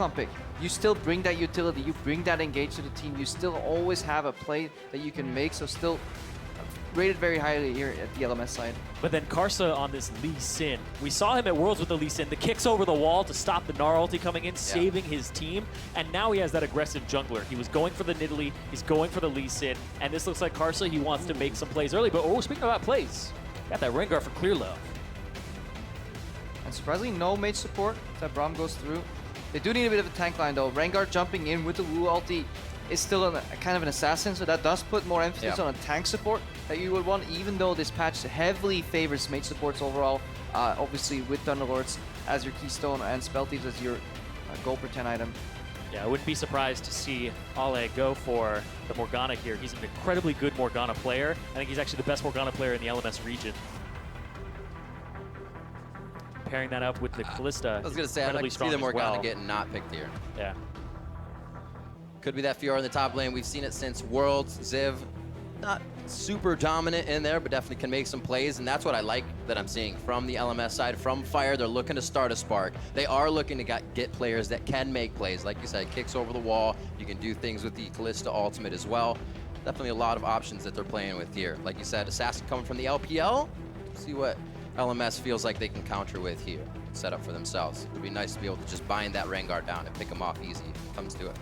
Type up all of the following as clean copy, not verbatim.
comp pick, you still bring that utility, you bring that engage to the team, you still always have a play that you can make, so still rated very highly here at the LMS side. But then Karsa on this Lee Sin. We saw him at Worlds with the Lee Sin. The kicks over the wall to stop the Gnar ulti coming in, saving his team. And now he has that aggressive jungler. He was going for the Nidalee, he's going for the Lee Sin. And this looks like Karsa, he wants to make some plays early. But speaking about plays, got that Rengar for clear love. And surprisingly, no mage support that Braum goes through. They do need a bit of a tank line though. Rengar jumping in with the Lulu ulti is still a kind of an assassin, so that does put more emphasis on a tank support that you would want, even though this patch heavily favors mage supports overall, obviously with Thunderlords as your keystone and Spell Thieves as your goal per 10 item. Yeah, I wouldn't be surprised to see Ale go for the Morgana here. He's an incredibly good Morgana player. I think he's actually the best Morgana player in the LMS region. Pairing that up with the Callista. I was going to say, I'd like to see the Morgana getting not picked here. Yeah. Could be that Fiora in the top lane. We've seen it since Worlds. Ziv, not super dominant in there, but definitely can make some plays, and that's what I like that I'm seeing from the LMS side. From Fire, they're looking to start a spark. They are looking to get players that can make plays. Like you said, kicks over the wall. You can do things with the Callista ultimate as well. Definitely a lot of options that they're playing with here. Like you said, Assassin coming from the LPL. See what LMS feels like they can counter with here. Set up for themselves. It would be nice to be able to just bind that Rengar down and pick him off easy if it comes to it.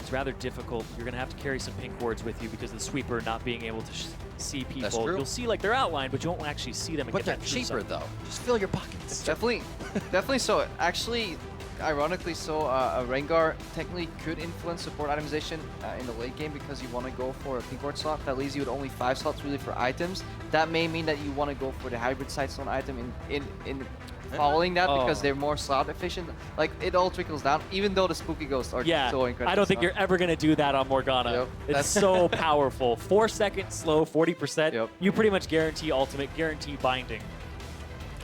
It's rather difficult. You're going to have to carry some pink wards with you because of the sweeper not being able to see people. That's true. You'll see like they're outlined, but you won't actually see them. But they're cheaper though. Just fill your pockets. Definitely so. Actually, ironically so, a Rengar technically could influence support itemization in the late game because you want to go for a pink ward slot. That leaves you with only 5 slots really for items. That may mean that you want to go for the hybrid sightstone item in following that because they're more slot efficient. Like, it all trickles down, even though the spooky ghosts are so incredible. I don't think you're ever going to do that on Morgana. Yep. It's so powerful. 4 seconds slow, 40%. Yep. You pretty much guarantee ultimate, guarantee binding.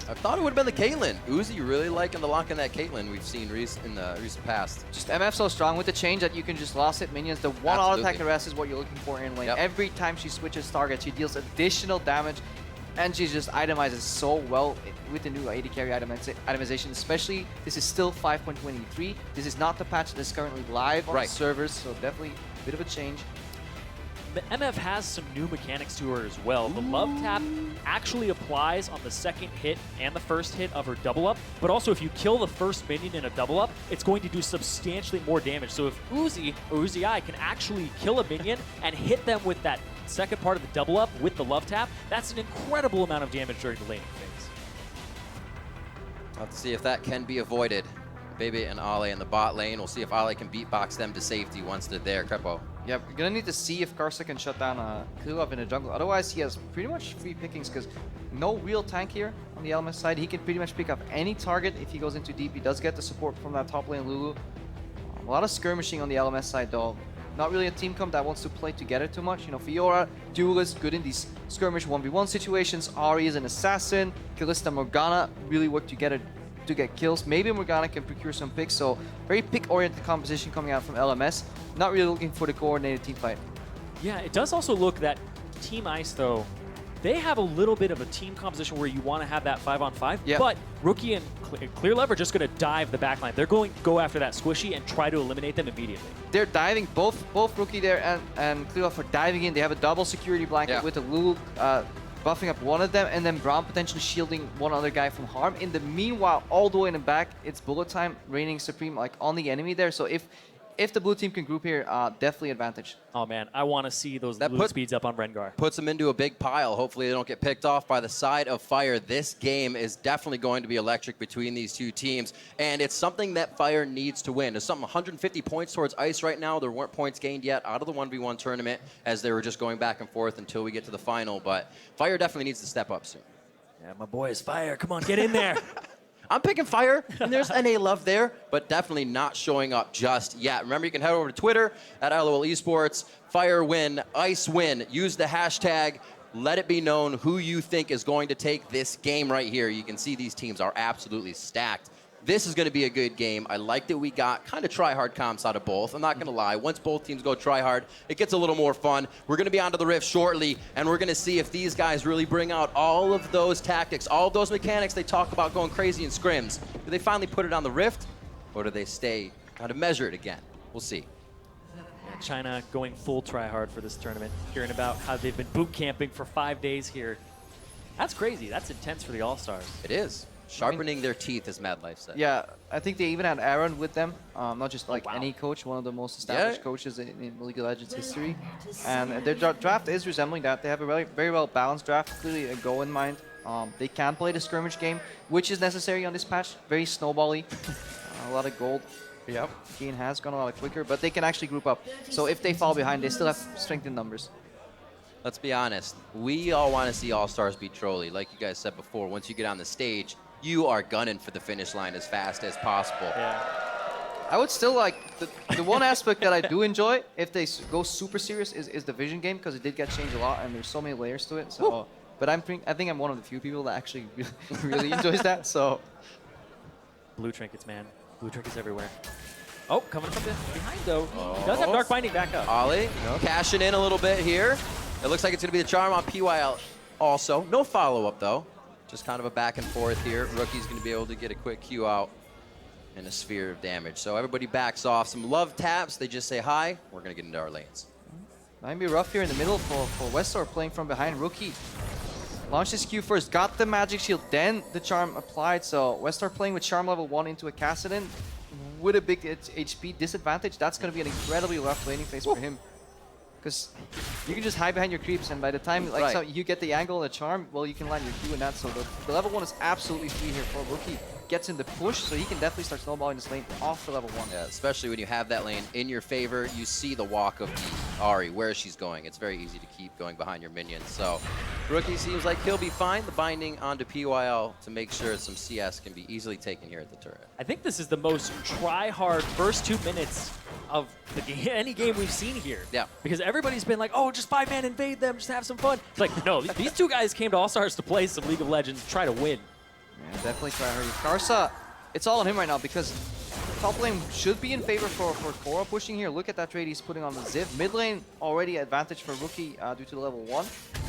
I thought it would have been the Caitlyn. Uzi really liking the lock in that Caitlyn we've seen in the recent past. Just MF so strong with the change that you can just lost hit minions. The one auto attack arrest is what you're looking for in lane. Yep. Every time she switches target, she deals additional damage, and she just itemizes so well with the new AD carry itemization. Especially, this is still 5.23. This is not the patch that's currently live on servers, so definitely a bit of a change. MF has some new mechanics to her as well. The love tap actually applies on the second hit and the first hit of her double up, but also if you kill the first minion in a double up, it's going to do substantially more damage. So if Uzi or Uzi can actually kill a minion and hit them with that second part of the double up with the love tap, that's an incredible amount of damage during the laning phase. Let's see if that can be avoided. Bebe and Ale in the bot lane. We'll see if Ale can beatbox them to safety once they're there. Crepo. Yep, you're gonna need to see if Karsa can shut down Kulov in the jungle. Otherwise, he has pretty much free pickings because no real tank here on the LMS side. He can pretty much pick up any target if he goes into deep. He does get the support from that top lane Lulu. A lot of skirmishing on the LMS side though. Not really a team comp that wants to play together too much. You know, Fiora, Duelist, good in these skirmish 1v1 situations. Ahri is an assassin. Callista, Morgana really work together to get kills. Maybe Morgana can procure some picks, so very pick-oriented composition coming out from LMS. Not really looking for the coordinated team fight. Yeah, it does also look that Team Ice, though, they have a little bit of a team composition where you want to have that 5-on-5, but Rookie and Clear Love are just going to dive the backline. They're going to go after that squishy and try to eliminate them immediately. They're diving, both Rookie there and Clear Love are diving in. They have a double security blanket with a Lulu buffing up one of them, and then Braum potentially shielding one other guy from harm. In the meanwhile, all the way in the back, it's bullet time reigning supreme like on the enemy there. So if the blue team can group here, definitely advantage. Oh man, I want to see those blue speeds up on Rengar. Puts them into a big pile. Hopefully they don't get picked off by the side of Fire. This game is definitely going to be electric between these two teams, and it's something that Fire needs to win. There's something 150 points towards Ice right now. There weren't points gained yet out of the 1v1 tournament as they were just going back and forth until we get to the final, but Fire definitely needs to step up soon. Yeah, my boy is Fire. Come on, get in there. I'm picking Fire, and there's NA love there, but definitely not showing up just yet. Remember, you can head over to Twitter at LOL Esports. Fire win, Ice win. Use the hashtag. Let it be known who you think is going to take this game right here. You can see these teams are absolutely stacked. This is going to be a good game. I like that we got kind of try-hard comps out of both. I'm not going to lie. Once both teams go try-hard, it gets a little more fun. We're going to be onto the Rift shortly, and we're going to see if these guys really bring out all of those tactics, all of those mechanics they talk about going crazy in scrims. Do they finally put it on the Rift? or do they stay kind of measured again? We'll see. Yeah, China going full try hard for this tournament. Hearing about how they've been boot camping for 5 days here. That's crazy. That's intense for the All-Stars. It is. Sharpening their teeth, as Mad Life said. Yeah, I think they even had Aaron with them. Not just like wow. any coach, one of the most established coaches in League of Legends history. And their draft is resembling that. They have a very well balanced draft, clearly a goal in mind. They can play the skirmish game, which is necessary on this patch. Very snowbally. A lot of gold. Yep. Gain has gone a lot quicker, but they can actually group up. So if they fall behind, they still have strength in numbers. Let's be honest. We all want to see All-Stars beat Trolli. Like you guys said before, once you get on the stage, you are gunning for the finish line as fast as possible. Yeah. I would still like, the one aspect that I do enjoy, if they go super serious, is the vision game, because it did get changed a lot, and there's so many layers to it. So, but I think I'm one of the few people that actually really enjoys that. So, Blue trinkets, man. Blue trinkets everywhere. Oh, coming from behind, though. He does have Dark Binding back up. Ollie, cashing in a little bit here. It looks like it's going to be the charm on PYL also. No follow-up, though. Just kind of a back and forth here. Rookie's going to be able to get a quick Q out and a sphere of damage. So everybody backs off. Some love taps. They just say hi. We're going to get into our lanes. Might be rough here in the middle for Westar playing from behind. Rookie launched his Q first, got the magic shield, then the charm applied. So Westar playing with charm level 1 into a Kassadin with a big HP disadvantage. That's going to be an incredibly rough laning phase for him. Because you can just hide behind your creeps, and by the time so you get the angle and the charm, well, you can land your Q in that. So the level 1 is absolutely free here for Rookie. Gets in the push, so he can definitely start snowballing this lane off the level 1. Yeah, especially when you have that lane in your favor. You see the walk of the Ahri, where she's going. It's very easy to keep going behind your minions. So Rookie seems like he'll be fine. The binding onto PYL to make sure some CS can be easily taken here at the turret. I think this is the most try-hard first 2 minutes of any game we've seen here. Yeah. Because everybody's been like, oh, just 5-man invade them, just have some fun. It's like, no, these two guys came to All-Stars to play some League of Legends, try to win. Yeah, definitely try hard. Karsa, it's all on him right now because top lane should be in favor for Korra pushing here. Look at that trade he's putting on the Ziv. Mid lane already advantage for Rookie due to the level 1.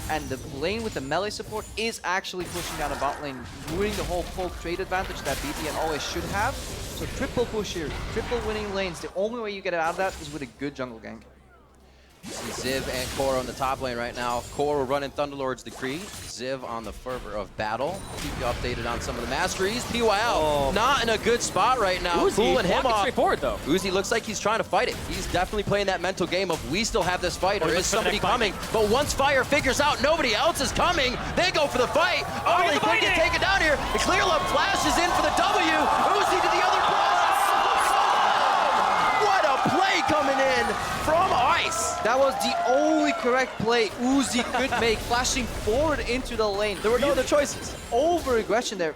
And the lane with the melee support is actually pushing down a bot lane, ruining the whole poke trade advantage that BTN always should have. So triple push here, triple winning lanes. The only way you get it out of that is with a good jungle gank. See Ziv and Korra on the top lane right now. Korra running Thunderlord's Decree. Ziv on the fervor of battle. Keep you updated on some of the masteries. PYL not in a good spot right now. Uzi Cooling him off. Straightforward, though. Uzi looks like he's trying to fight it. He's definitely playing that mental game of we still have this fight, or is somebody coming? But once Fire figures out nobody else is coming, they go for the fight. Oh, they could get taken down here. The Clear Love flashes in for the W. Uzi to the other cross. What a play coming in from Ice. That was the only correct play Uzi could make, flashing forward into the lane. There were no other choices. Over aggression there.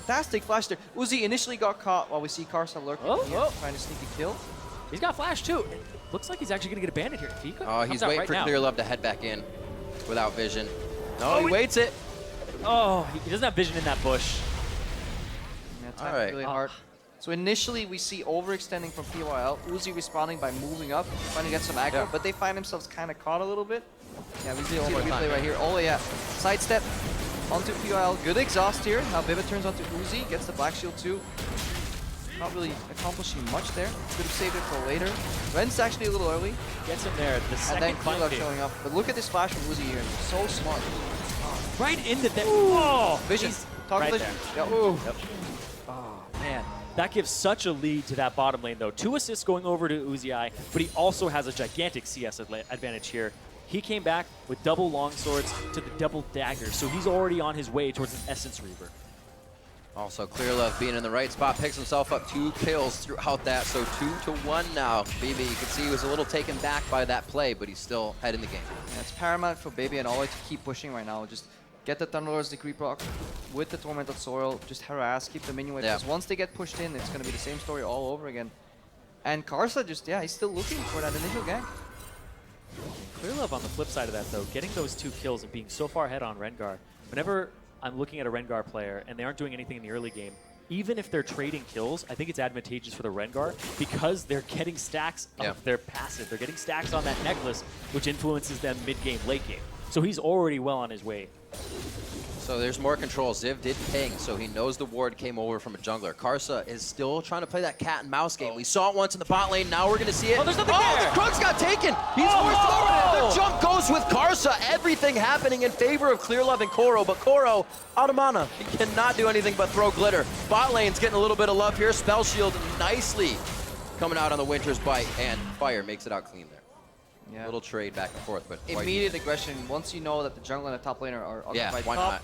Fantastic flash there. Uzi initially got caught while we see Karsa lurking here, trying to sneak a kill. He's got flash too. It looks like he's actually going to get abandoned here. If he he's waiting for Clear Love to head back in without vision. No, he waits it. Oh, he doesn't have vision in that bush. Yeah, it's really hard. So initially we see overextending from PYL, Uzi responding by moving up, trying to get some aggro, but they find themselves kind of caught a little bit. Yeah, we see the replay right here. Oh yeah, sidestep onto PYL, good exhaust here. Now Vivid turns onto Uzi, gets the black shield too. Not really accomplishing much there. Could have saved it for later. Ren's actually a little early. Gets him there, the second and then Clear showing up. But look at this flash from Uzi here, so smart. Right into that. Oh, vision. Talk right vision. There. Yeah. Ooh. Yep. Oh man. That gives such a lead to that bottom lane, though. 2 assists going over to Uzi, but he also has a gigantic CS advantage here. He came back with double longswords to the double daggers, so he's already on his way towards an Essence Reaver. Also, Clear Love being in the right spot, picks himself up 2 kills throughout that, so 2-1 now. Baby, you can see he was a little taken back by that play, but he's still ahead in the game. Yeah, it's paramount for Baby and always to keep pushing right now. Just get the Thunderlord's Decree proc with the Tormented Soil, just harass, keep the minion wave, because once they get pushed in, it's going to be the same story all over again. And Karsa just, he's still looking for that initial gank. Clear Love on the flip side of that, though, getting those 2 kills and being so far ahead on Rengar. Whenever I'm looking at a Rengar player and they aren't doing anything in the early game, even if they're trading kills, I think it's advantageous for the Rengar because they're getting stacks of their passive. They're getting stacks on that necklace, which influences them mid-game, late game. So he's already well on his way. So there's more control. Ziv did ping, so he knows the ward came over from a jungler. Karsa is still trying to play that cat and mouse game. We saw it once in the bot lane. Now we're going to see it. Oh, there's nothing oh there. the Crooks got taken. He's forced forward. The jump goes with Karsa. Everything happening in favor of Clearlove and Koro, but Koro out of mana. He cannot do anything but throw glitter. Bot lane's getting a little bit of love here. Spell shield nicely coming out on the Winter's Bite, and Fire makes it out clean there. Yeah. Little trade back and forth, but Immediate aggression once you know that the jungle and the top laner are yeah, occupied why top. not?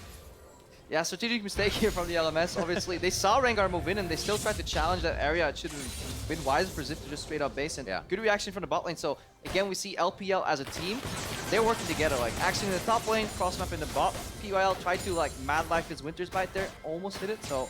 Yeah, strategic mistake here from the LMS. Obviously, they saw Rengar move in and they still tried to challenge that area. It should have been wise for Ziv to just straight up base, and good reaction from the bot lane. So again, we see LPL as a team. They're working together, like actually in the top lane, crossing up in the bot. PYL tried to like mad life his Winter's Bite there, almost hit it. So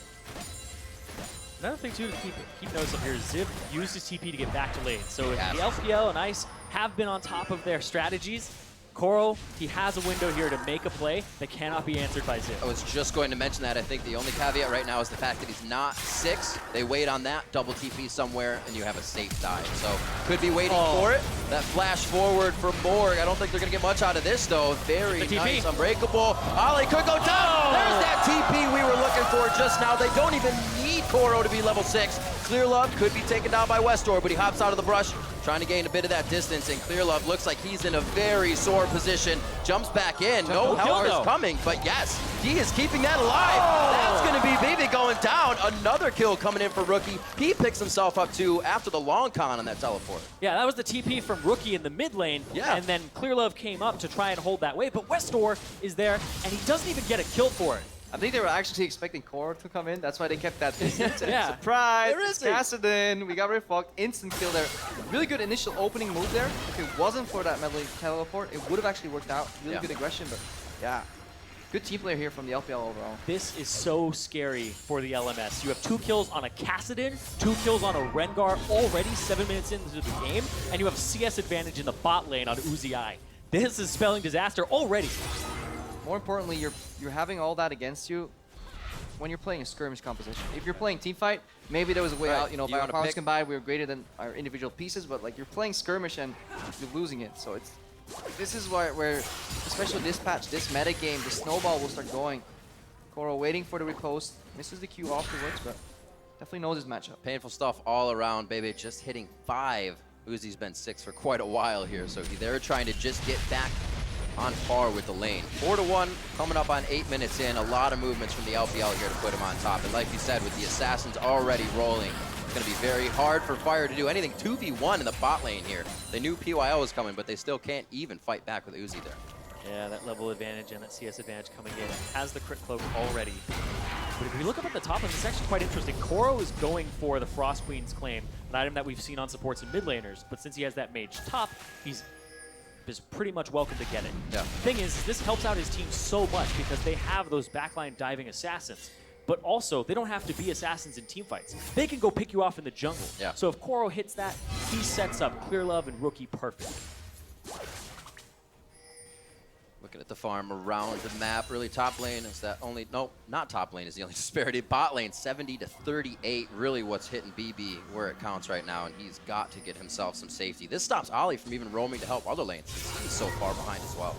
another thing too to keep notice of here is Ziv used his TP to get back to lane. So if Yes. the LPL and Ice have been on top of their strategies, Koro, he has a window here to make a play that cannot be answered by Ziv. I was just going to mention that. I think the only caveat right now is the fact that he's not 6. They wait on that, double TP somewhere, and you have a safe dive. So could be waiting for it. That flash forward for Morg. I don't think they're going to get much out of this, though. Very nice, unbreakable. Ollie could go down. There's that TP we were looking for just now. They don't even need Koro to be level 6. Clearlove could be taken down by Westor, but he hops out of the brush, trying to gain a bit of that distance, and Clearlove looks like he's in a very sore position. Jumps back in. No help is coming, but yes, he is keeping that alive. That's going to be Vivi going down. Another kill coming in for Rookie. He picks himself up too after the long con on that teleport. Yeah, that was the TP from Rookie in the mid lane, and then Clearlove came up to try and hold that way, but Westor is there, and he doesn't even get a kill for it. I think they were actually expecting Koro to come in. That's why they kept that distance. Yeah. Surprise! There is Kassadin. We got refucked. Instant kill there. Really good initial opening move there. If it wasn't for that melee teleport, it would have actually worked out. Really good aggression, but yeah. Good team player here from the LPL overall. This is so scary for the LMS. You have 2 kills on a Kassadin, 2 kills on a Rengar already 7 minutes into the game, and you have a CS advantage in the bot lane on Uzi. This is spelling disaster already. More importantly, you're having all that against you when you're playing a skirmish composition. If you're playing teamfight, maybe there was a way out. You know, by our powers combined, we were greater than our individual pieces. But like you're playing skirmish and you're losing it. So this is where especially this patch, this meta game, the snowball will start going. Koro waiting for the repost, misses the Q afterwards, but definitely knows his matchup. Painful stuff all around, baby. Just hitting 5. Uzi's been 6 for quite a while here, so they're trying to just get back on par with the lane. 4-1 coming up on 8 minutes in. A lot of movements from the LPL here to put him on top. And like you said, with the Assassins already rolling, it's going to be very hard for Fire to do anything. 2v1 in the bot lane here. They knew PYL was coming, but they still can't even fight back with Uzi there. Yeah, that level advantage and that CS advantage coming in. Has the crit cloak already. But if we look up at the top, it's actually quite interesting. Koro is going for the Frost Queen's claim, an item that we've seen on supports and mid laners. But since he has that mage top, he's is pretty much welcome to get it. Yeah. Thing is, this helps out his team so much because they have those backline diving assassins. But also, they don't have to be assassins in teamfights. They can go pick you off in the jungle. Yeah. So if Koro hits that, he sets up Clearlove and Rookie perfect. Looking at the farm around the map, really top lane is that only, no, not top lane is the only disparity. Bot lane 70-38, really what's hitting BB where it counts right now, and he's got to get himself some safety. This stops Ollie from even roaming to help other lanes. He's so far behind as well.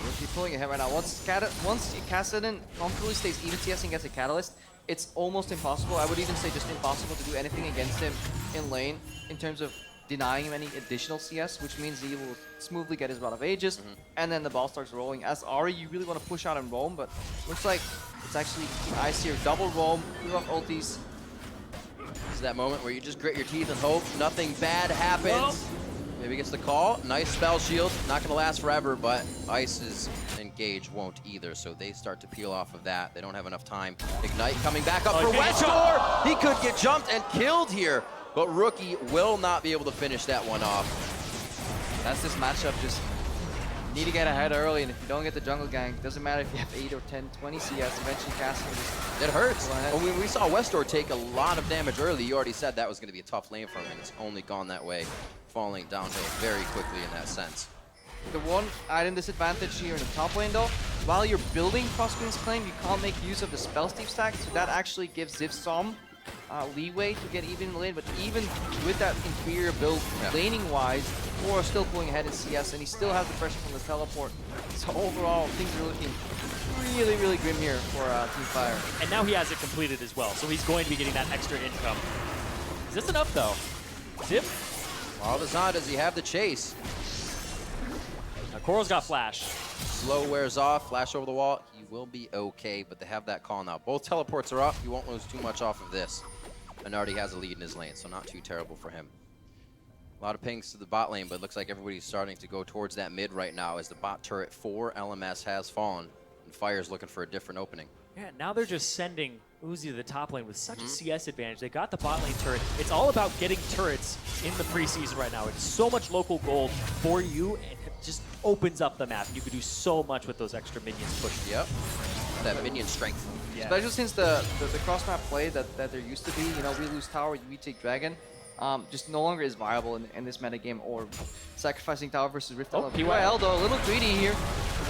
Rookie pulling ahead right now. Once Kassadin comfortably stays even CS and gets a Catalyst, it's almost impossible. I would even say just impossible to do anything against him in lane in terms of denying him any additional CS, which means he will smoothly get his Rod of Ages, and then the ball starts rolling. As Ari, you really want to push out and roam, but looks like it's actually Ice here. Double roam, 2 off ultis. This is that moment where you just grit your teeth and hope nothing bad happens. Nope. Maybe gets the call. Nice spell shield. Not going to last forever, but Ice's engage won't either, so they start to peel off of that. They don't have enough time. Ignite coming back up for Westor. He could get jumped and killed here, but Rookie will not be able to finish that one off. That's this matchup. Just need to get ahead early, and if you don't get the jungle gank, doesn't matter if you have 8 or 10, 20 CS, eventually Castle just... It hurts. When we saw Westor take a lot of damage early, you already said that was going to be a tough lane for him, and it's only gone that way, falling downhill very quickly in that sense. The one item disadvantage here in the top lane though, while you're building Frost Queen's claim, you can't make use of the spell steep stack, so that actually gives Ziv some leeway to get even in the lane, but even with that inferior build, laning-wise, Koro still pulling ahead in CS, and he still has the pressure from the teleport. So overall, things are looking really, really grim here for Team Fire. And now he has it completed as well, so he's going to be getting that extra income. Is this enough, though? Zip? All the time, does he have the chase? Now, Koro's got flash. Slow wears off, flash over the wall. He will be okay, but they have that call now. Both teleports are up. He won't lose too much off of this. And already has a lead in his lane, so not too terrible for him. A lot of pings to the bot lane, but it looks like everybody's starting to go towards that mid right now as the bot turret for LMS has fallen. And Fire's looking for a different opening. Yeah, now they're just sending Uzi to the top lane with such a CS advantage. They got the bot lane turret. It's all about getting turrets in the preseason right now. It's so much local gold for you, and it just opens up the map. You can do so much with those extra minions pushed. Yep. That minion strength. Yeah. Especially since the cross-map play that there used to be, you know, we lose tower, we take dragon, just no longer is viable in this metagame, or sacrificing tower versus Rift. Oh, PYL though, a little greedy here.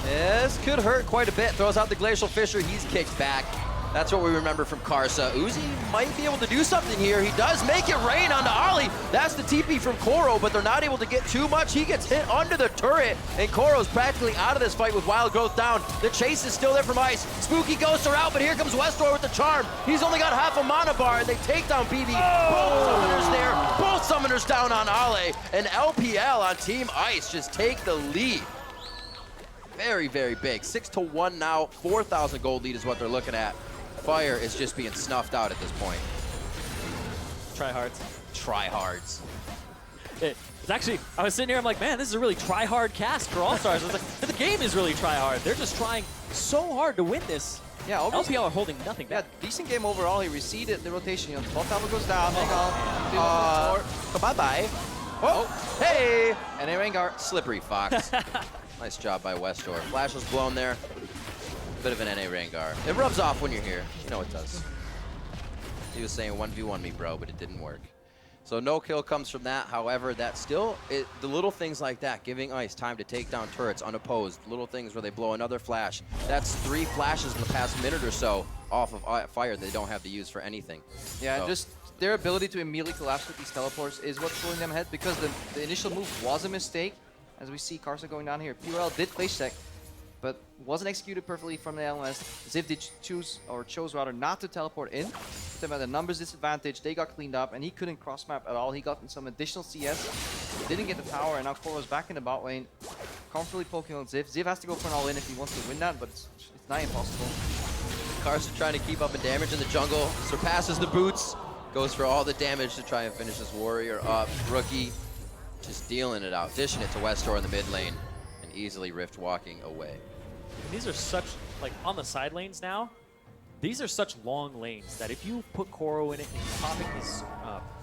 This could hurt quite a bit. Throws out the Glacial Fissure. He's kicked back. That's what we remember from Karsa. Uzi might be able to do something here. He does make it rain onto Ollie. That's the TP from Koro, but they're not able to get too much. He gets hit under the turret, and Koro's practically out of this fight with Wild Growth down. The chase is still there from Ice. Spooky Ghosts are out, but here comes Westor with the charm. He's only got half a mana bar, and they take down BB. Both summoners there. Both summoners down on Ale, and LPL on Team Ice just take the lead. Very, very big. 6-1 now. 4,000 gold lead is what they're looking at. Fire is just being snuffed out at this point. Tryhards. Tryhards. It's actually, I was sitting here, I'm like, man, this is a really try-hard cast for All-Stars. I was like, the game is really try-hard. They're just trying so hard to win this. Yeah, obviously. LPL are holding nothing Yeah, back. decent game overall. He receded the rotation. You know, top tower goes down. Hang on. Bye-bye. Oh, hey! And a Rengar. Slippery Fox. Nice job by Westor. Flash was blown there. Bit of an NA Rengar. It rubs off when you're here. You know it does. He was saying 1v1 me, bro, but it didn't work. So no kill comes from that. However, that's still, the little things like that, giving Ice time to take down turrets unopposed, little things where they blow another flash. That's 3 flashes in the past minute or so off of Fire they don't have to use for anything. Yeah, So- and just their ability to immediately collapse with these teleports is what's pulling them ahead, because the initial move was a mistake. As we see Karsa going down here. PUL did place check, but wasn't executed perfectly from the LMS. Ziv did chose rather not to teleport in. Put them at a numbers disadvantage. They got cleaned up, and he couldn't cross map at all. He got some additional CS, didn't get the tower, and now Koro's back in the bot lane, comfortably poking on Ziv. Ziv has to go for an all-in if he wants to win that, but it's not impossible. Karsa trying to keep up in damage in the jungle, surpasses the boots, goes for all the damage to try and finish this warrior up. Rookie just dealing it out, dishing it to Westor in the mid lane, and easily Rift walking away. And these are such, like, on the side lanes now, these are such long lanes that if you put Koro in it and he's popping his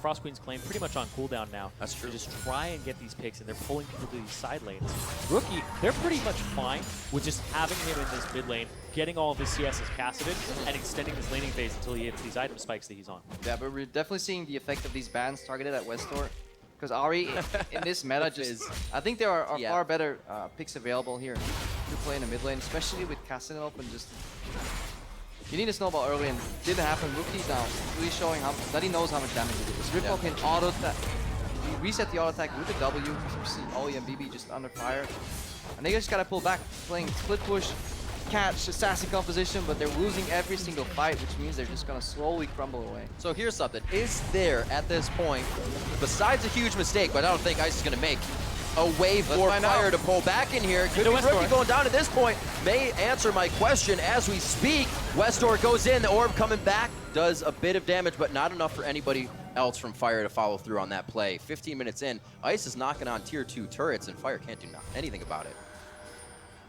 Frost Queen's Claim pretty much on cooldown now, That's true. to just try and get these picks, and they're pulling people to these side lanes. Rookie, they're pretty much fine with just having him in this mid lane, getting all of his CS as passive, and extending his laning phase until he hits these item spikes that he's on. Yeah, but we're definitely seeing the effect of these bans targeted at Westor. Because Ari, in this meta, just I think there are far better picks available here to play in the mid lane, especially with Cassidy open. Just you need a snowball early, and it didn't happen. Rookie's now really showing that he knows how much damage it is. Ripple can auto attack. You reset the auto attack with the W. You see Ollie and BB just under fire, and they just gotta pull back, playing split push, catch, assassin composition, but they're losing every single fight, which means they're just gonna slowly crumble away. So here's something. Is there, at this point, besides a huge mistake, but I don't think Ice is going to make, a way for Fire to pull back in here? Could be Rookie going down at this point. May answer my question as we speak. Westor goes in, the orb coming back, does a bit of damage, but not enough for anybody else from Fire to follow through on that play. 15 minutes in, Ice is knocking on tier 2 turrets, and Fire can't do anything about it.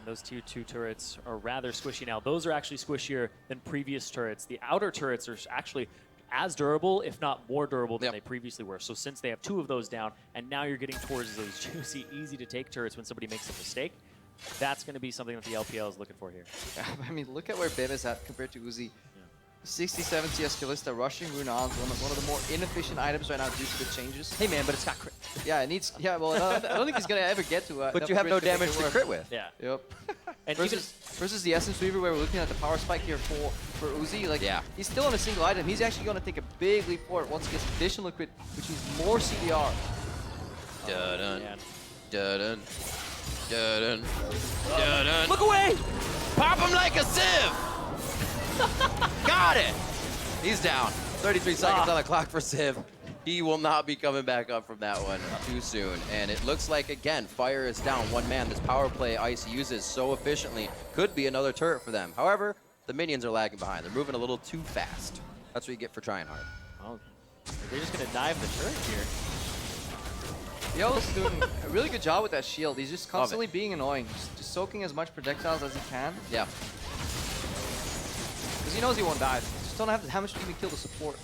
Those tier 2 turrets are rather squishy now. Those are actually squishier than previous turrets. The outer turrets are actually as durable, if not more durable than they previously were. So since they have 2 of those down, and now you're getting towards those juicy, easy-to-take turrets when somebody makes a mistake, that's going to be something that the LPL is looking for here. I mean, look at where Bim is at compared to Uzi. 67 CS Kalista rushing Rune on one of the more inefficient items right now due to the changes. Hey man, but it's got crit. Yeah, it needs. Yeah, well, I don't think he's gonna ever get to. But you have no damage to crit with. Yeah. Yep. And versus the Essence Weaver, where we're looking at the power spike here for Uzi. Like, Yeah. he's still on a single item. He's actually gonna take a big leap forward once he gets additional crit, which means more CDR. Dun-dun, man. dun-dun, dun-dun, dun-dun. Look away! Pop him like a sieve! Got it! He's down. 33 seconds on the clock for Civ. He will not be coming back up from that one too soon. And it looks like, again, Fire is down. One man. This power play Ice uses so efficiently could be another turret for them. However, the minions are lagging behind. They're moving a little too fast. That's what you get for trying hard. Oh, they're just gonna dive the turret here. Yo's doing a really good job with that shield. He's just constantly being annoying, just soaking as much projectiles as he can. Yeah. Because he knows he won't die. Just don't have the damage to even kill the support.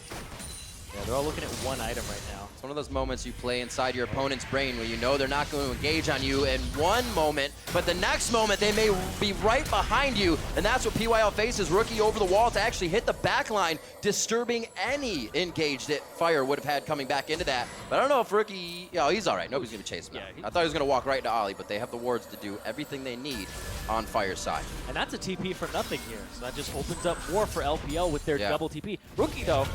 Yeah, they're all looking at one item right now. It's one of those moments you play inside your opponent's brain where you know they're not going to engage on you in one moment, but the next moment they may be right behind you, and that's what PYL faces. Rookie over the wall to actually hit the back line, disturbing any engage that Fire would have had coming back into that. But I don't know if Rookie, he's all right. Nobody's going to chase him out. I thought he was going to walk right to Ollie, but they have the wards to do everything they need on Fire's side. And that's a TP for nothing here, so that just opens up more for LPL with their Yeah. double TP. Rookie, though.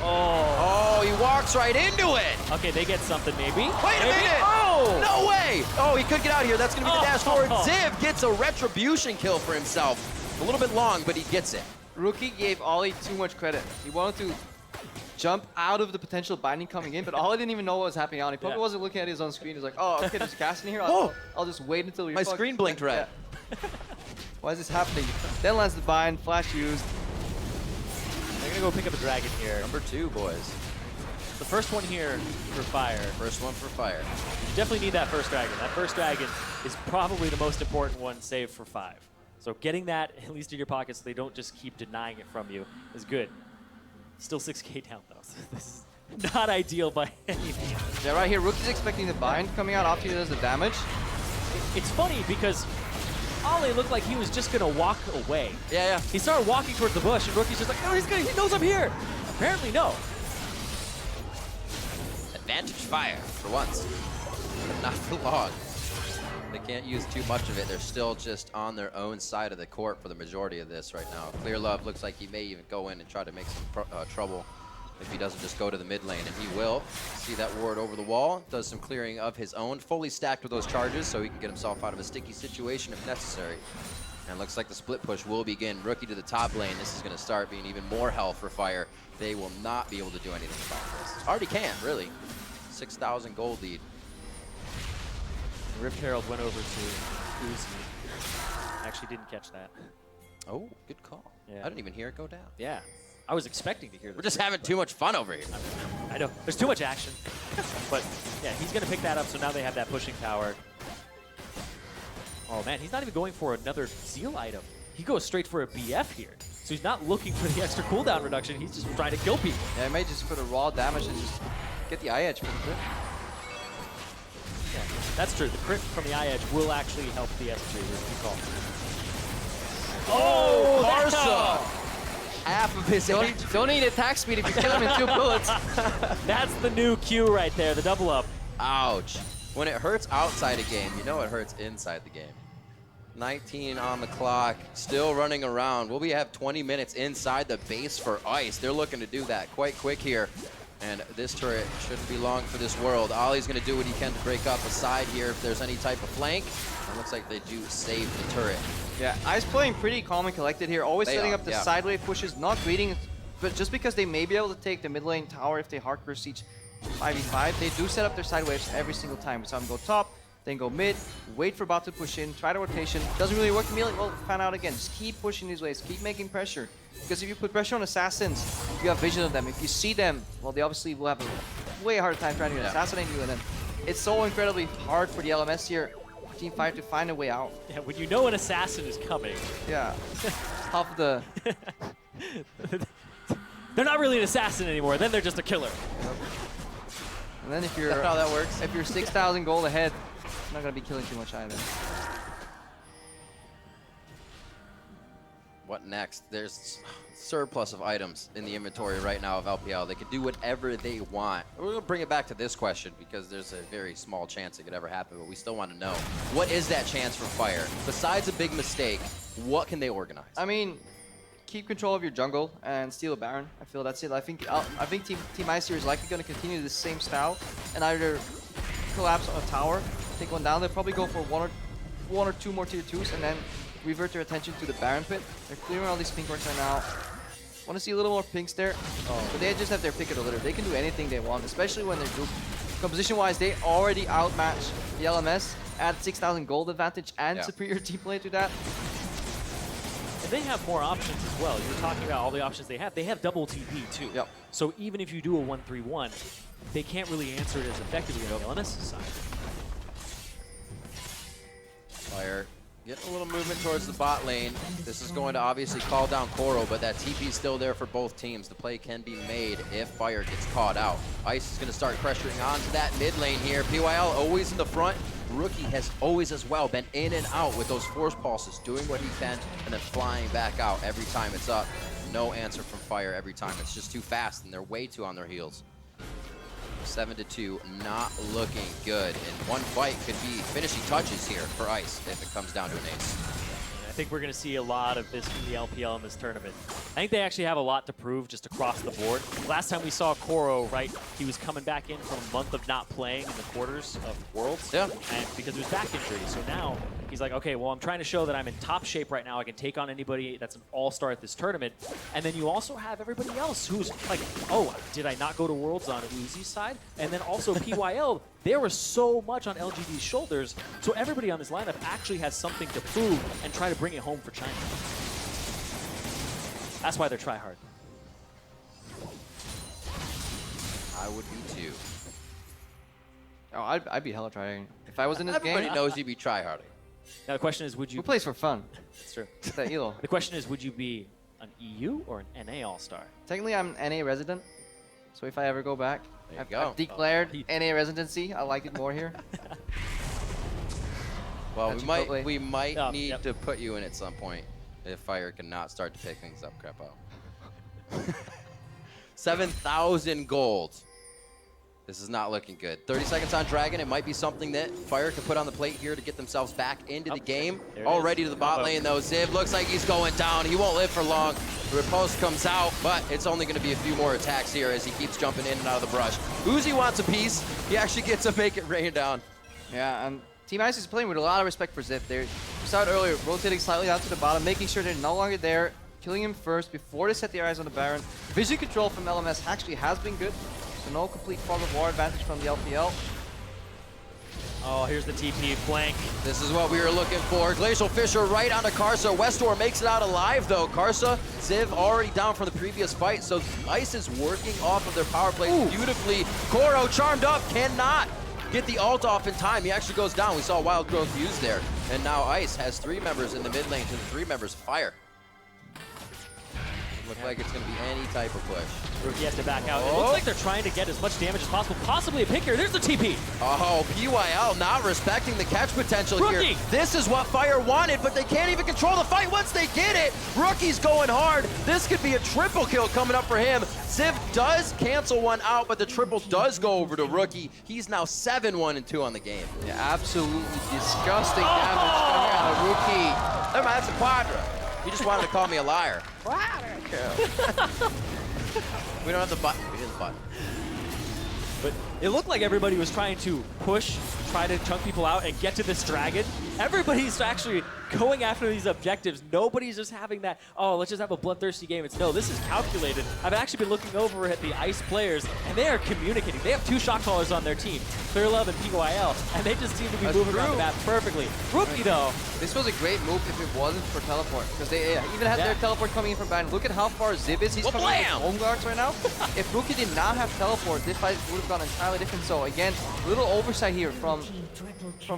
Oh, he walks right into it. Okay, they get something maybe. Wait a Maybe? minute! Oh! No way! Oh, he could get out here. That's going to be the dash forward. Oh. Ziv gets a retribution kill for himself. A little bit long, but he gets it. Rookie gave Ollie too much credit. He wanted to jump out of the potential binding coming in, but Ollie didn't even know what was happening on. He probably wasn't looking at his own screen. He's like, oh, okay, there's a cast in here. I'll just wait until we My screen blinked red. Yeah. Why is this happening? Then lands the bind, flash used. They're gonna go pick up a dragon here. Number 2, boys. The first one here for Fire. First one for Fire. You definitely need that first dragon. That first dragon is probably the most important one saved for 5. So getting that at least in your pocket so they don't just keep denying it from you is good. Still 6k down though. So this is not ideal by any means. Yeah, right here, Rookie's expecting the bind coming out after he does the damage. It's funny because Ollie looked like he was just gonna walk away. Yeah. He started walking towards the bush and Rookie's just like, no, he knows I'm here. Apparently no. Advantage Fire for once, but not for long. They can't use too much of it. They're still just on their own side of the court for the majority of this right now. Clear Love looks like he may even go in and try to make some trouble if he doesn't just go to the mid lane, and he will. See that ward over the wall, does some clearing of his own, fully stacked with those charges so he can get himself out of a sticky situation if necessary. And looks like the split push will begin. Rookie to the top lane. This is going to start being even more hell for Fire. They will not be able to do anything about this. Already can, really. 6,000 gold lead. Rift Herald went over to Uzi. Actually didn't catch that. Oh, good call. Yeah. I didn't even hear it go down. Yeah. I was expecting to hear this. We're just having too much fun over here. I know. There's too much action. But yeah, he's going to pick that up, so now they have that pushing power. Oh man, he's not even going for another Zeal item. He goes straight for a BF here. So he's not looking for the extra cooldown reduction, he's just trying to kill people. Yeah, he may just put a raw damage and just get the eye edge for the crit. Yeah, that's true. The crit from the eye edge will actually help the S3. Good call. Oh, that's Karsa! Half of his age. Don't need attack speed if you kill him in 2 bullets. That's the new Q right there, the double up. Ouch. When it hurts outside a game, you know it hurts inside the game. 19 on the clock, still running around. Will we have 20 minutes inside the base for Ice? They're looking to do that quite quick here. And this turret shouldn't be long for this world. Ollie's going to do what he can to break up the side here if there's any type of flank. It looks like they do save the turret. Yeah, Ice playing pretty calm and collected here, always They setting are, up the yeah. sideway pushes, not greeting, but just because they may be able to take the mid lane tower if they hard burst each 5v5, they do set up their side waves every single time. We saw them go top, then go mid, wait for bot to push in, try to rotation. Doesn't really work immediately, well, fan out again. Just keep pushing these waves, keep making pressure. Because if you put pressure on assassins, you have vision of them. If you see them, well, they obviously will have a way harder time trying to assassinate you. And then it's so incredibly hard for the LMS here, Team 5, to find a way out. Yeah, when you know an assassin is coming. Yeah, half of the... They're not really an assassin anymore, then they're just a killer. And then if you're... That's how that works. If you're 6,000 gold ahead, you're not going to be killing too much either. What next? There's surplus of items in the inventory right now of LPL. They can do whatever they want. We're going to bring it back to this question because there's a very small chance it could ever happen, but we still want to know. What is that chance for Fire? Besides a big mistake, what can they organize? I mean, keep control of your jungle and steal a Baron. I feel that's it. I think Team Ice here is likely going to continue the same style and either collapse on a tower, take one down. They'll probably go for one or two more tier 2s and then revert their attention to the Baron pit. They're clearing all these pink works right now. Want to see a little more pinks there, but they just have their pick of the litter. They can do anything they want, especially when they're grouped. Composition-wise, they already outmatch the LMS, add 6,000 gold advantage and superior team play to that. And they have more options as well. You were talking about all the options they have. They have double TP too. Yep. So even if you do a 1-3-1, they can't really answer it as effectively on the LMS side. Fire getting a little movement towards the bot lane. This is going to obviously call down Koro, but that TP is still there for both teams. The play can be made if Fire gets caught out. Ice is going to start pressuring onto that mid lane here. PYL always in the front. Rookie has always as well been in and out with those force pulses, doing what he can and then flying back out every time it's up. No answer from Fire every time. It's just too fast and they're way too on their heels. 7-2, not looking good. And one fight could be finishing touches here for Ice if it comes down to an ace. I think we're going to see a lot of this from the LPL in this tournament. I think they actually have a lot to prove just across the board. Last time we saw Koro, right, he was coming back in from a month of not playing in the quarters of Worlds. Yeah. And because of his back injury. So now he's like, okay, well, I'm trying to show that I'm in top shape right now. I can take on anybody that's an all-star at this tournament. And then you also have everybody else who's like, oh, did I not go to Worlds on Uzi's side? And then also PYL, there was so much on LGD's shoulders. So everybody on this lineup actually has something to prove and try to bring it home for China. That's why they're try-hard. I would be too. Oh, I'd be hella trying. If I was in this Everybody game, knows you'd be try-harding. Now the question is, would you... who plays for fun? That's true. It's that Elo. The question is, would you be an EU or an NA All-Star? Technically, I'm an NA resident, so if I ever go back, There you I've go. declared NA residency. I like it more here. Well, Chipotle. we might need Yep. to put you in at some point if Fire cannot start to pick things up, crap out. 7,000 gold. This is not looking good. 30 seconds on Dragon. It might be something that Fire can put on the plate here to get themselves back into the game. There it Already is. to the bot lane, though. Ziv looks like he's going down. He won't live for long. The repulse comes out, but it's only going to be a few more attacks here as he keeps jumping in and out of the brush. Uzi wants a piece. He actually gets to make it rain down. Yeah, and Team Ice is playing with a lot of respect for Zip. They started earlier, rotating slightly down to the bottom, making sure they're no longer there, killing him first before they set their eyes on the Baron. Vision control from LMS actually has been good, so no complete fog of war advantage from the LPL. Oh, here's the TP flank. This is what we were looking for. Glacial Fissure right onto Karsa. Westor makes it out alive, though. Karsa, Ziv already down from the previous fight, so Ice is working off of their power plays beautifully. Koro charmed up, cannot get the ult off in time. He actually goes down. We saw Wild Growth used there. And now Ice has 3 members in the mid lane to the 3 members of Fire. Look like it's going to be any type of push. Rookie has to back out. It looks like they're trying to get as much damage as possible. Possibly a pick here. There's the TP. Oh, PYL not respecting the catch potential here. Rookie! This is what Fire wanted, but they can't even control the fight once they get it. Rookie's going hard. This could be a triple kill coming up for him. Ziv does cancel one out, but the triple does go over to Rookie. He's now 7-1-2 on the game. Yeah, absolutely disgusting damage coming out of Rookie. Never mind, that's a quadra. He just wanted to call me a liar. We don't have the button. We need the button. But it looked like everybody was trying to push, try to chunk people out and get to this dragon. Everybody's actually going after these objectives. Nobody's just having that, oh, let's just have a bloodthirsty game. It's no, this is calculated. I've actually been looking over at the Ice players, and they are communicating. They have 2 shot callers on their team, Clearlove and PYL, and they just seem to be moving around the map perfectly. Rookie, though. This was a great move if it wasn't for teleport, because they even had their teleport coming in from behind. Look at how far Ziv is. He's coming in with home guards right now. If Rookie did not have teleport, this fight would have gone entirely different. So again, a little oversight here from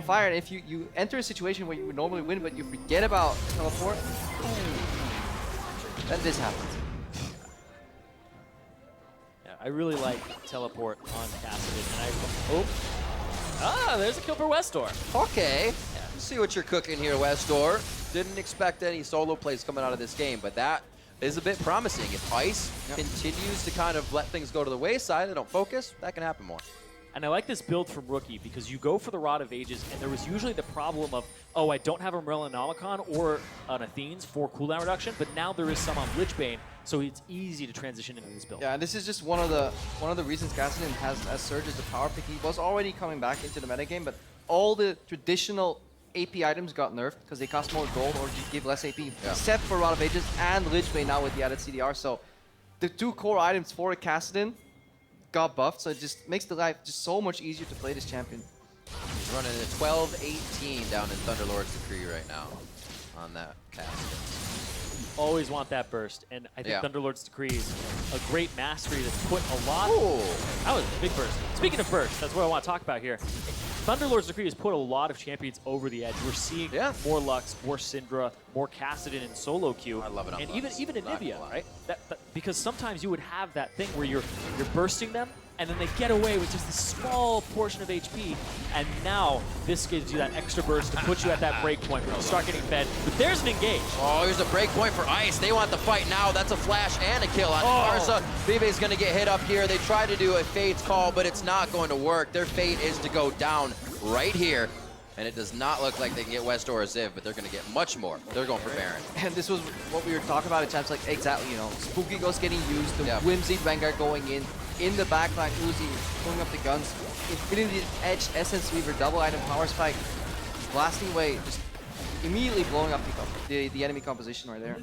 Fire. If you enter a situation where you would normally win, but you forget about teleport, then this happens. Yeah, I really like teleport on Cassidy, and there's a kill for Westor. Okay. Let's see what you're cooking here, Westor. Didn't expect any solo plays coming out of this game, but that is a bit promising. If Ice continues to kind of let things go to the wayside, they don't focus, that can happen more. And I like this build from Rookie because you go for the Rod of Ages, and there was usually the problem of, oh, I don't have a Morellonomicon or an Athene's for cooldown reduction, but now there is some on Lichbane, so it's easy to transition into this build. Yeah, and this is just one of the reasons Kassadin has as Surge as the power pick. He was already coming back into the metagame, but all the traditional AP items got nerfed because they cost more gold or just give less AP, except for Rod of Ages and Lichbane now with the added CDR. So the two core items for Kassadin got buffed, so it just makes the life just so much easier to play this champion. He's running a 12-18 down in Thunderlord's Decree right now on that cast. Always want that burst, and I think Thunderlord's Decree is a great mastery that's put a lot. Ooh. That was a big burst. Speaking of burst, that's what I want to talk about here. Thunderlord's Decree has put a lot of champions over the edge. We're seeing more Lux, more Syndra, more Kassadin in solo queue. I love it on and Lux. even Anivia, right? Because sometimes you would have that thing where you're bursting them, and then they get away with just a small portion of HP, and now this gives you that extra burst to put you at that break point where you start getting fed. But there's an engage. Oh, here's a break point for Ice. They want the fight now. That's a flash and a kill on Karsa. Bebe's going to get hit up here. They try to do a Fate's call, but it's not going to work. Their fate is to go down right here. And it does not look like they can get West or a Ziv, but they're going to get much more. They're going for Baron. And this was what we were talking about at times, like exactly, you know, Spooky Ghost getting used, the Whimsy Vanguard going in the backline, Uzi pulling up the guns, Infinity Edge, Essence Weaver, double item power spike, blasting away, just immediately blowing up the enemy composition right there.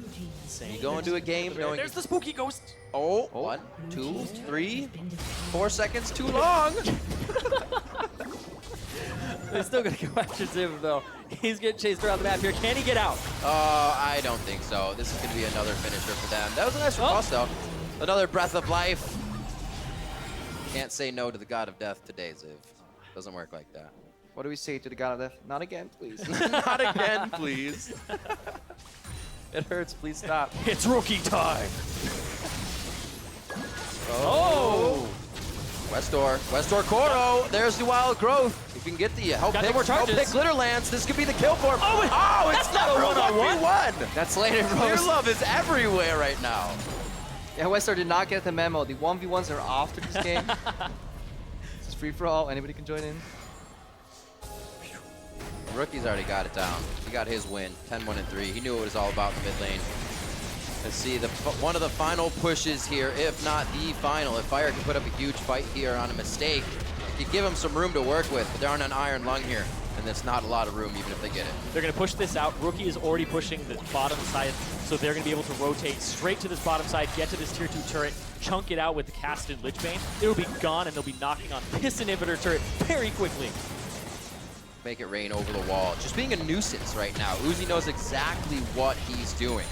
You go into a game knowing... There's the Spooky Ghost. Oh, 1, 2, 3, 4 seconds too long. They're still going to go after Ziv, though. He's getting chased around the map here. Can he get out? I don't think so. This is going to be another finisher for them. That was a nice request, though. Another breath of life. Can't say no to the God of Death today, Ziv. Doesn't work like that. What do we say to the God of Death? Not again, please. Not again, please. It hurts. Please stop. It's rookie time. Oh! Westor Koro. There's the wild growth. You can get the help pick Glitterlands. This could be the kill for him. Oh, it's not a one-on-one. That's later, bro. Clear love is everywhere right now. Yeah, Westar did not get the memo. The 1v1s are after this game. This is free for all. Anybody can join in. Rookie's already got it down. He got his win. 10-1-3. He knew what it was all about in the mid lane. Let's see, one of the final pushes here, if not the final. If Fire can put up a huge fight here on a mistake, you give them some room to work with, but they're on an iron lung here, and there's not a lot of room even if they get it. They're going to push this out. Rookie is already pushing the bottom side, so they're going to be able to rotate straight to this bottom side, get to this tier 2 turret, chunk it out with the Kassadin Lichbane. It'll be gone, and they'll be knocking on this inhibitor turret very quickly. Make it rain over the wall. Just being a nuisance right now. Uzi knows exactly what he's doing.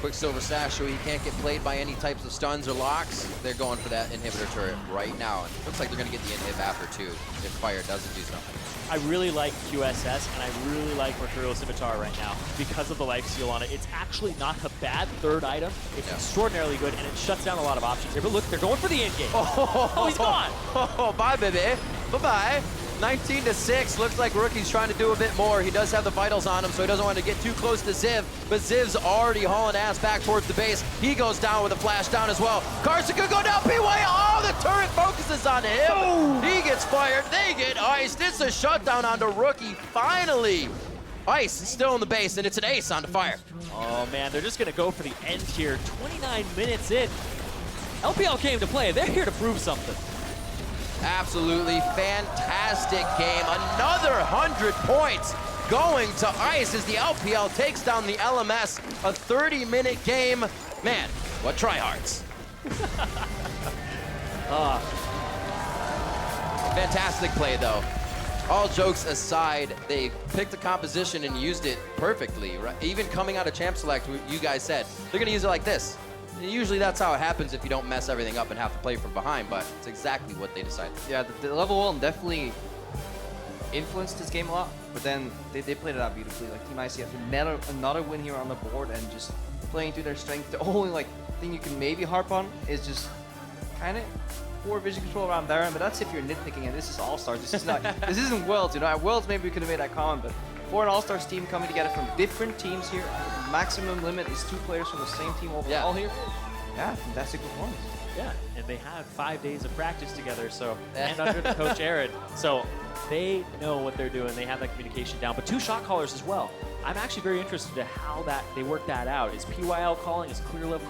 Quicksilver Sash, so he can't get played by any types of stuns or locks. They're going for that inhibitor turret right now. And looks like they're going to get the inhib after 2 if Fire doesn't do something. I really like QSS, and I really like Mercurial Scimitar right now because of the life steal on it. It's actually not a bad third item. It's extraordinarily good, and it shuts down a lot of options here. But look, they're going for the end game. Oh, he's gone. Oh, bye, baby. Bye-bye. 19-6. Looks like Rookie's trying to do a bit more. He does have the vitals on him, so he doesn't want to get too close to Ziv. But Ziv's already hauling ass back towards the base. He goes down with a flash down as well. Carson could go down. PY. Oh, the turret focuses on him. Oh. He gets fired. They get iced. It's a shutdown onto Rookie. Finally. Ice is still in the base, and it's an ace onto Fire. Oh, man. They're just going to go for the end here. 29 minutes in. LPL came to play. They're here to prove something. Absolutely fantastic game. Another 100 points going to Ice as the LPL takes down the LMS. A 30-minute game. Man, what tryhards. Fantastic play, though. All jokes aside, they picked the composition and used it perfectly. Right? Even coming out of Champ Select, you guys said, they're going to use it like this. Usually that's how it happens if you don't mess everything up and have to play from behind, but it's exactly what they decided. Yeah, the level 1 definitely influenced this game a lot, but then they played it out beautifully. Like Team ICF, another win here on the board and just playing to their strength. The only thing you can maybe harp on is just kind of poor vision control around Baron, but that's if you're nitpicking, and this is All-Stars. This is not, this isn't Worlds, you know. At Worlds, maybe we could have made that comment, but for an All-Stars team coming together from different teams here, maximum limit is 2 players from the same team overall here. Yeah, fantastic performance. Yeah, and they had 5 days of practice together, so and under the coach Aaron, so they know what they're doing. They have that communication down. But 2 shot callers as well. I'm actually very interested in how that they work that out. Is PYL calling? Is clear level?